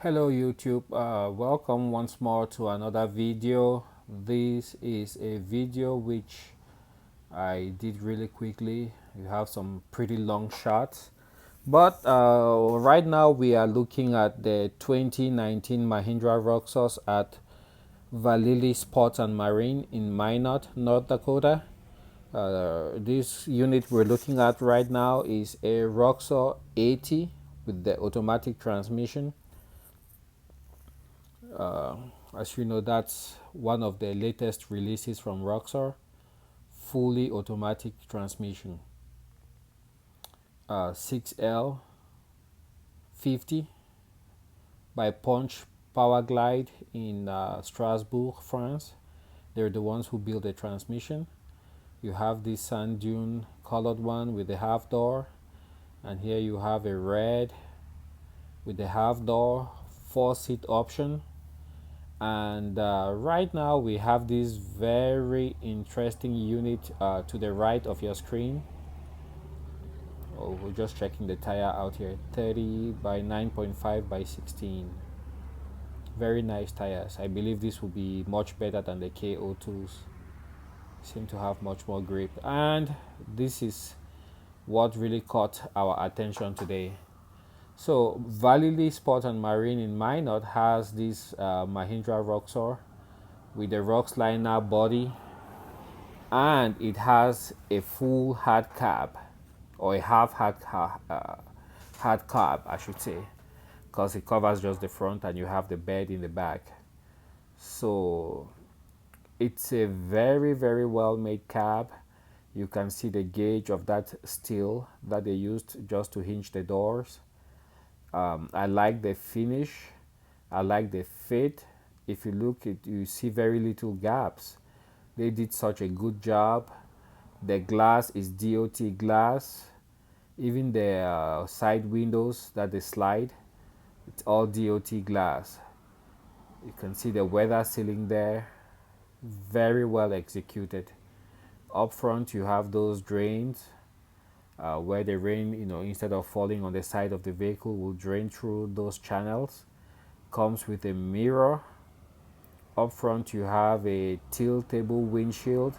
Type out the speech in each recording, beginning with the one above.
Hello YouTube, welcome once more to another video. This is a video which I did really quickly. You have some pretty long shots, but right now we are looking at the 2019 Mahindra Roxor at Valili Sports and Marine in Minot, North Dakota. This unit we're looking at right now is a Roxor 80 with the automatic transmission. Uh, as you know, that's one of the latest releases from Roxor, fully automatic transmission. 6L 50 by Punch Power Glide in Strasbourg, France. They're the ones who build the transmission. You have this sand dune colored one with the half door, and here you have a red with the half door 4-seat option. And right now we have this very interesting unit to the right of your screen. Oh, we're just checking the tire out here. 30 by 9.5 by 16. Very nice tires. I believe this will be much better than the KO2s. Seem to have much more grip, and this is what really caught our attention today. So Valili Sport and Marine in Minot has this Mahindra Roxor with the Rox liner body, and it has a full hard cab, or a half hard cab I should say, because it covers just the front and you have the bed in the back. So it's a very well made cab. You can see the gauge of that steel that they used just to hinge the doors. I like the finish. I like the fit. If you look at, you see very little gaps. They did such a good job. The glass is DOT glass. Even the side windows that they slide, it's all DOT glass. You can see the weather sealing there. Very well executed. Up front you have those drains where the rain, instead of falling on the side of the vehicle, will drain through those channels. Comes with a mirror. Up front you have a tiltable windshield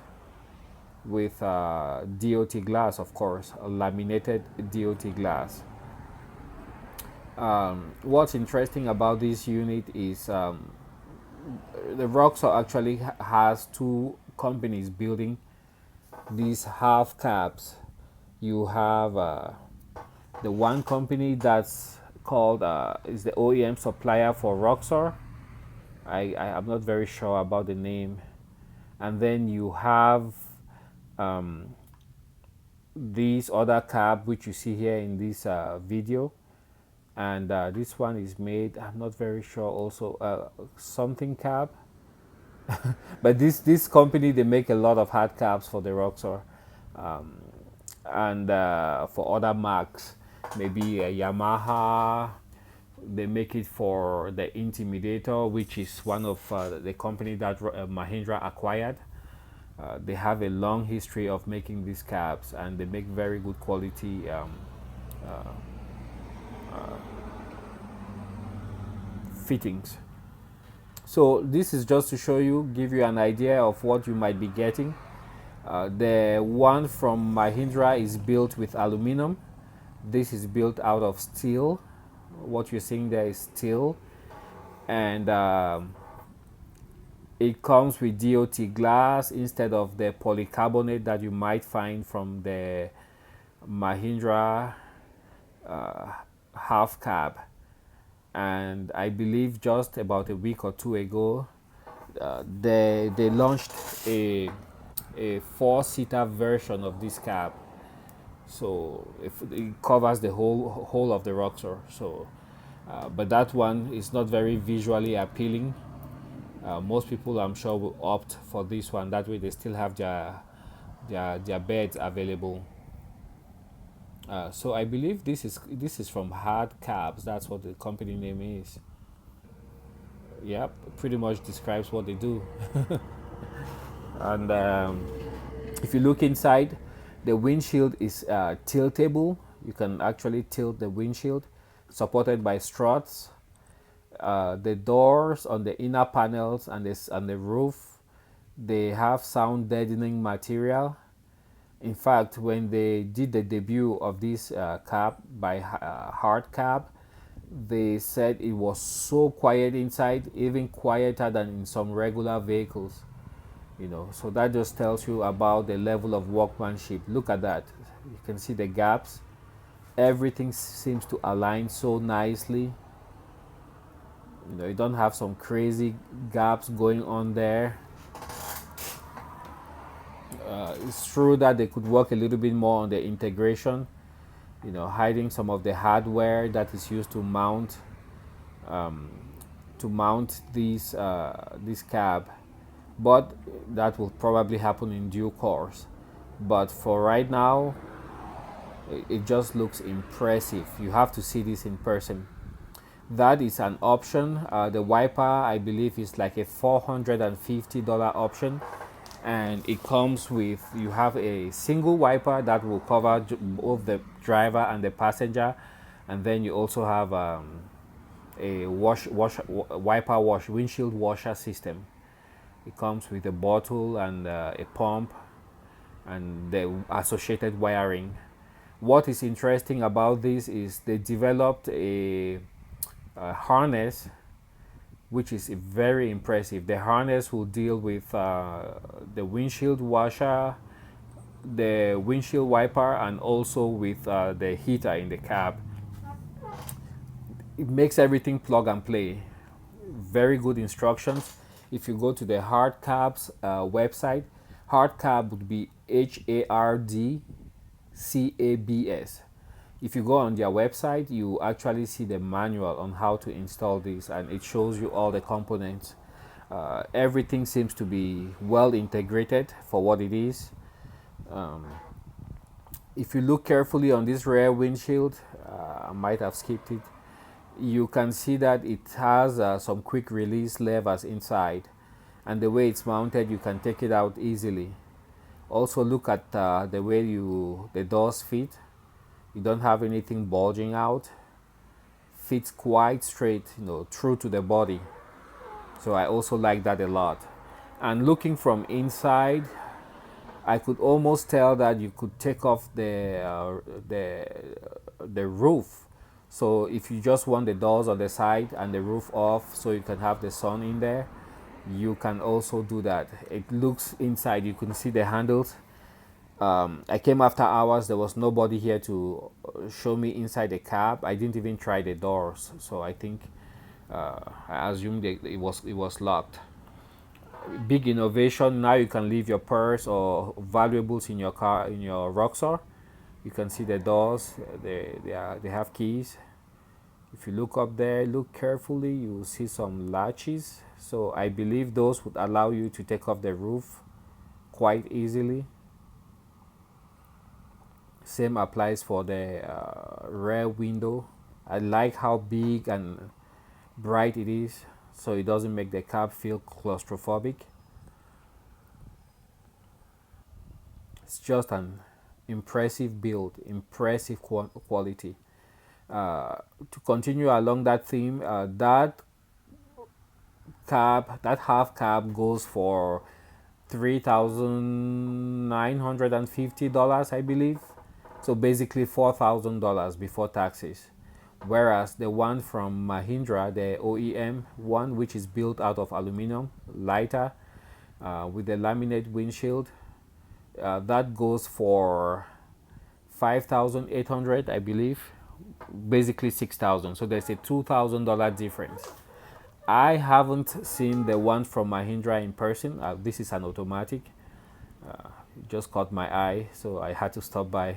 with DOT glass, of course, a laminated DOT glass. What's interesting about this unit is the Roxor actually has two companies building these half cabs. You have the one company that's called is the OEM supplier for Roxor. I am not very sure about the name. And then you have um, this other cab which you see here in this video, and this one is made, I'm not very sure, also something cab. But this company, they make a lot of hard cabs for the Roxor, um, and for other marks, maybe a Yamaha. They make it for the Intimidator, which is one of the company that Mahindra acquired. They have a long history of making these cabs, and they make very good quality fittings. So this is just to show you, give you an idea of what you might be getting. The one from Mahindra is built with aluminum. This is built out of steel. What you're seeing there is steel, and it comes with DOT glass instead of the polycarbonate that you might find from the Mahindra half cab. And I believe just about a week or two ago, they launched a 4-seater version of this cab. So it covers the whole of the Roxor. So, but that one is not very visually appealing. Most people, I'm sure, will opt for this one. That way, they still have their beds available. So I believe this is from Hard Cabs. That's what the company name is. Yep, pretty much describes what they do. And if you look inside, the windshield is tiltable. You can actually tilt the windshield, supported by struts. The doors on the inner panels and this and the roof, they have sound deadening material. In fact, when they did the debut of this cab by Hard Cab, they said it was so quiet inside, even quieter than in some regular vehicles. So that just tells you about the level of workmanship. Look at that. You can see the gaps. Everything seems to align so nicely. You don't have some crazy gaps going on there. It's true that they could work a little bit more on the integration, hiding some of the hardware that is used um, to mount this cab, but that will probably happen in due course. But for right now, it just looks impressive. You have to see this in person. That is an option. The wiper, I believe, is like a $450 option, and it comes with, you have a single wiper that will cover both the driver and the passenger, and then you also have a wiper wash windshield washer system. It comes with a bottle and a pump and the associated wiring. What is interesting about this is they developed a harness which is very impressive. The harness will deal with the windshield washer, the windshield wiper, and also with the heater in the cab. It makes everything plug and play. Very good instructions. If you go to the Hard Cab's website, Hard Cab would be HARDCABS. If you go on their website, you actually see the manual on how to install this, and it shows you all the components. Everything seems to be well integrated for what it is. Um, if you look carefully on this rear windshield, I might have skipped it. You can see that it has some quick release levers inside, and the way it's mounted, you can take it out easily. Also, look at the way the doors fit. You don't have anything bulging out. Fits quite straight, true to the body. So I also like that a lot. And looking from inside, I could almost tell that you could take off the roof. So if you just want the doors on the side and the roof off, so you can have the sun in there, you can also do that. It looks inside. You can see the handles. I came after hours. There was nobody here to show me inside the cab. I didn't even try the doors, so I think I assumed it was locked. Big innovation. Now you can leave your purse or valuables in your car, in your Roxor. You can see the doors. They have keys. If you look up there, look carefully, you will see some latches. So I believe those would allow you to take off the roof quite easily. Same applies for the rear window. I like how big and bright it is, so it doesn't make the cab feel claustrophobic. It's just an impressive build, impressive quality. To continue along that theme, that half cab goes for $3,950, I believe. So basically $4,000 before taxes. Whereas the one from Mahindra, the OEM one, which is built out of aluminum, lighter, with the laminate windshield, that goes for 5,800, I believe. Basically 6,000. So there's a $2,000 difference. I haven't seen the one from Mahindra in person. This is an automatic. It just caught my eye, so I had to stop by.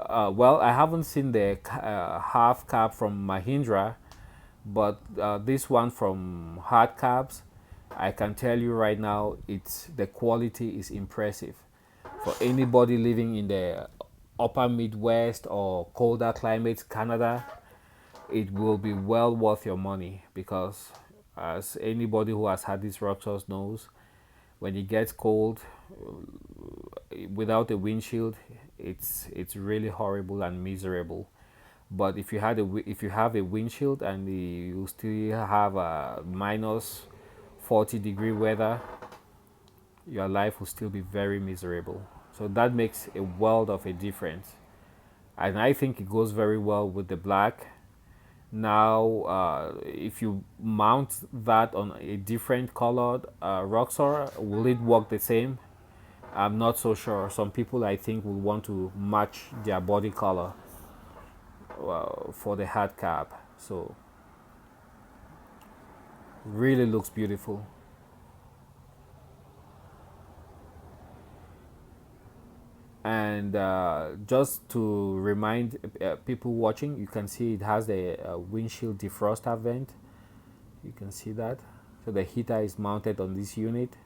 Well, I haven't seen the half cab from Mahindra, but this one from Hard Cabs, I can tell you right now, the quality is impressive. For anybody living in the upper Midwest or colder climates, Canada, it will be well worth your money, because as anybody who has had these Roxors knows, when it gets cold, without a windshield, it's really horrible and miserable. But if you have a windshield and you still have a minus 40-degree weather, your life will still be very miserable. So that makes a world of a difference, and I think it goes very well with the black. Now, if you mount that on a different colored Roxor, will it work the same? I'm not so sure. Some people, I think, will want to match their body color for the hard cap. So, really looks beautiful. And just to remind people watching, you can see it has a windshield defroster vent. You can see that. So the heater is mounted on this unit,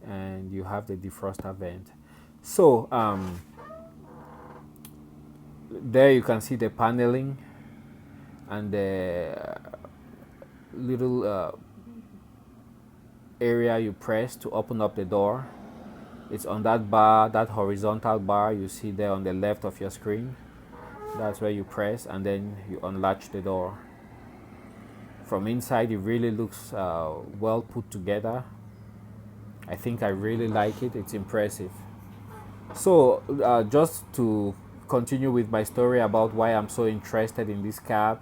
and you have the defroster vent. So there you can see the paneling and the little area you press to open up the door. It's on that bar, that horizontal bar you see there on the left of your screen. That's where you press and then you unlatch the door. From inside, it really looks well put together. I think I really like it. It's impressive. So, just to continue with my story about why I'm so interested in this cab,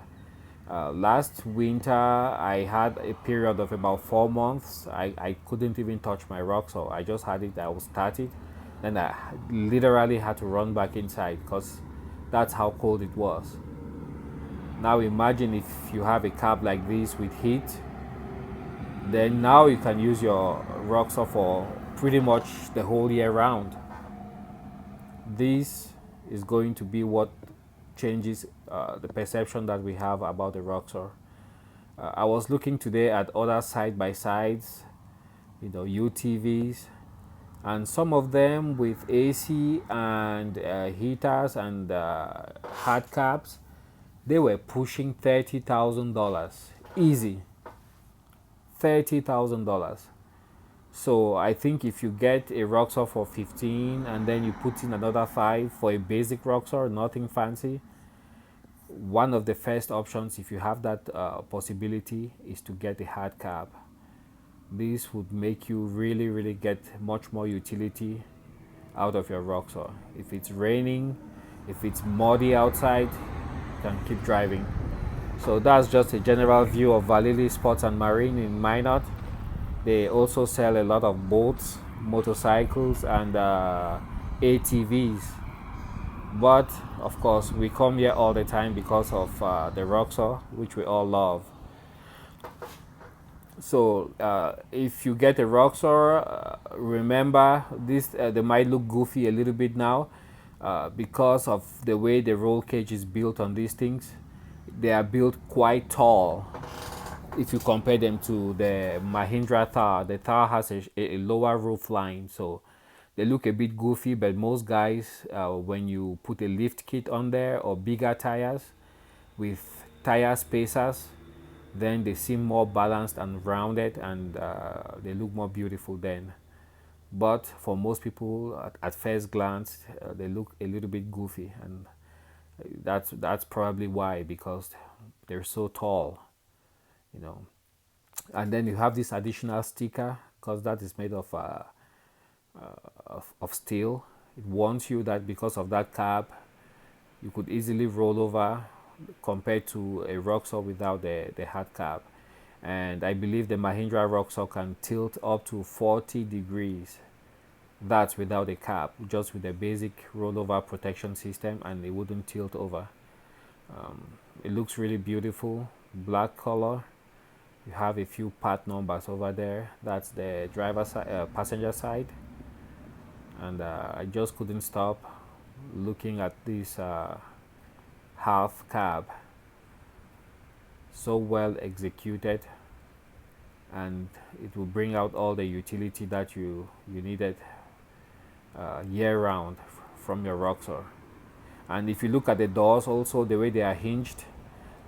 last winter I had a period of about 4 months. I couldn't even touch my Roxor. I just had it, I would start it, then I literally had to run back inside because that's how cold it was. Now imagine if you have a cab like this with heat, then now you can use your Roxor for pretty much the whole year round. This is going to be what changes the perception that we have about the Roxor. I was looking today at other side by sides, UTVs, and some of them with AC and heaters and hard caps, they were pushing $30,000 easy. $30,000. So I think if you get a Roxor for 15 and then you put in another 5 for a basic Roxor, nothing fancy, one of the first options, if you have that possibility, is to get a hard cab. This would make you really, really get much more utility out of your Roxor. If it's raining, if it's muddy outside, you can keep driving. So that's just a general view of Valili Sports and Marine in Minot. They also sell a lot of boats, motorcycles, and ATVs. But of course, we come here all the time because of the Roxor, which we all love. So if you get a Roxor, remember this. They might look goofy a little bit now because of the way the roll cage is built on these things. They are built quite tall. If you compare them to the Mahindra Thar, the Thar has a lower roof line, so they look a bit goofy. But most guys, when you put a lift kit on there or bigger tires with tire spacers, then they seem more balanced and rounded, and they look more beautiful then. But for most people, at first glance, they look a little bit goofy, and that's probably why, because they're so tall, you know. And then you have this additional sticker because that is made of steel. It warns you that because of that cab, you could easily roll over compared to a Roxor without the hard cab. And I believe the Mahindra Roxor can tilt up to 40 degrees. That's without a cab, just with a basic rollover protection system, and it wouldn't tilt over. It looks really beautiful, black color. You have a few part numbers over there. That's the driver side, passenger side. And I just couldn't stop looking at this half cab. So well executed, and it will bring out all the utility that you needed year round from your Roxor. And if you look at the doors also, the way they are hinged,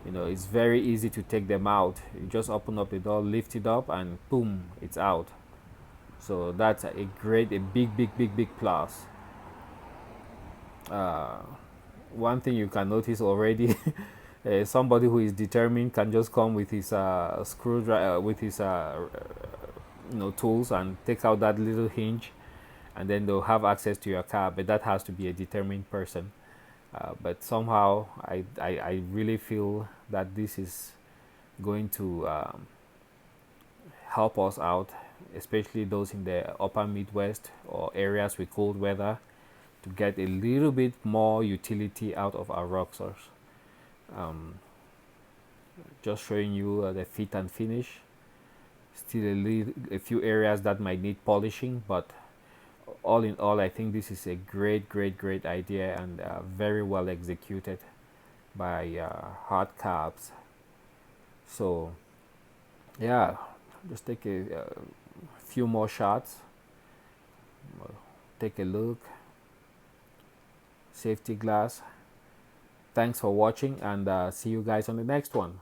it's very easy to take them out. You just open up the door, lift it up, and boom, it's out. So that's a big plus. one thing you can notice already, somebody who is determined can just come with his screwdriver, with his tools, and take out that little hinge, and then they'll have access to your car. But that has to be a determined person. But somehow, I really feel that this is going to help us out, especially those in the upper Midwest or areas with cold weather, to get a little bit more utility out of our Roxors. Um, just showing you the fit and finish. Still a few areas that might need polishing, but all in all, I think this is a great idea, and very well executed by hard cabs. So yeah, just take a few more shots, take a look. Safety glass. Thanks for watching, and see you guys on the next one.